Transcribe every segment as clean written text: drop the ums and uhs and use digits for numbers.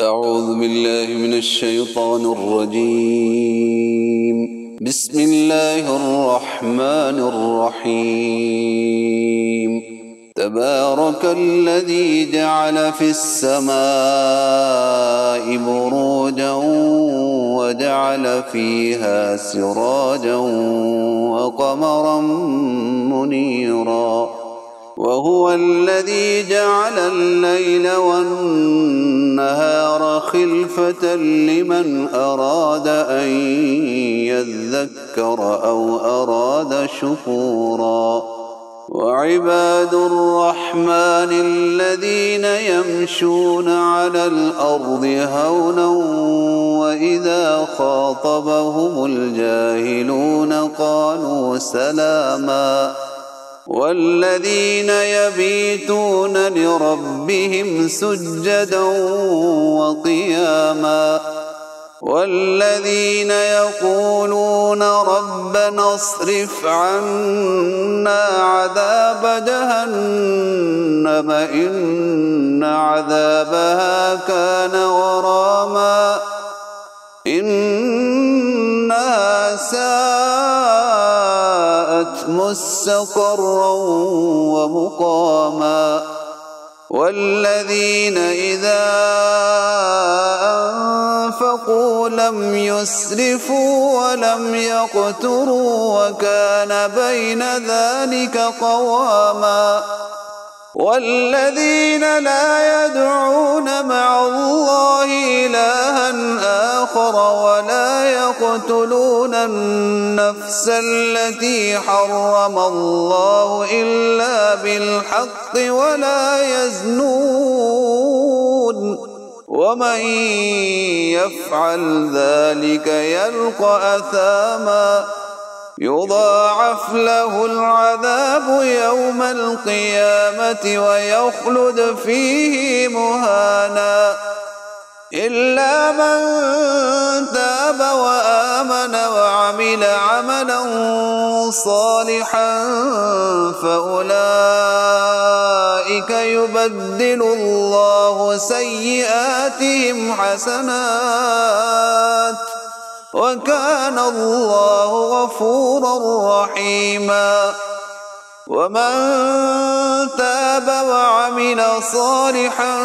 أعوذ بالله من الشيطان الرجيم. بسم الله الرحمن الرحيم. تبارك الذي جعل في السماء بروجا وجعل فيها سراجا وقمرا منيرا وهو الذي جعل الليل والنهار خلفة لمن أراد أن يذكر أو أراد شكورا وعباد الرحمن الذين يمشون على الأرض هونا وإذا خاطبهم الجاهلون قالوا سلاما والذين يبيتون لربهم سجدا وقياما والذين يقولون ربنا اصرف عنا عذاب جهنم إن عذابها كان غراما إنها ساءت مستقرا ومقاما والذين إذا أنفقوا لم يسرفوا ولم يقتروا وكان بين ذلك قواما والذين لا يدعون مع الله إلها آخر ولا يقتلون النفس التي حرم الله إلا بالحق ولا يزنون ومن يفعل ذلك يلقى أثاما يضاعف له العذاب يوم القيامة ويخلد فيه مهانا إلا من تاب وآمن وعمل عملا صالحا فأولئك يبدل الله سيئاتهم حسنات وكان الله غفورا رحيما ومن تاب وعمل صالحا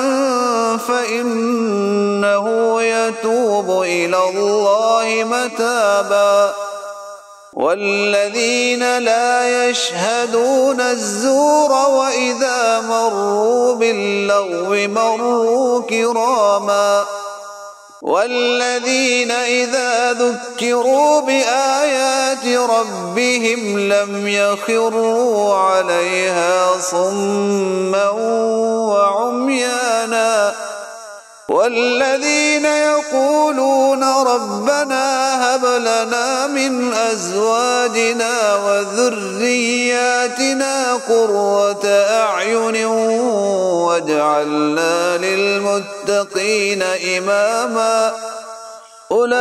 فإنه يتوب إلى الله متابا والذين لا يشهدون الزور وإذا مروا باللغو مروا كراما والذين إذا ذكروا بآيات ربهم لم يخروا عليها صما وعميانا والذين يقولون ربنا هب لنا من أزواجنا وذرياتنا قرة أعين واجعلنا للمتقين إماما أولئك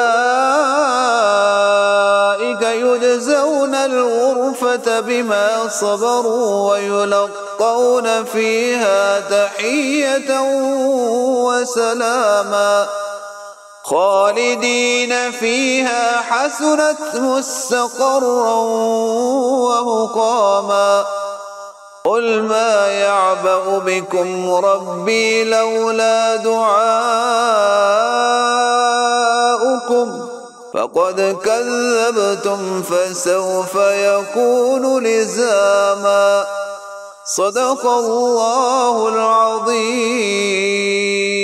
يجزون الغرفة بما صبروا ويلقون فيها تحية وسلاما خالدين فيها حسنت مستقرا ومقاما قل ما يعبأ بكم ربي لولا دعاؤكم فقد كذبتم فسوف يكون لزاما صدق الله العظيم.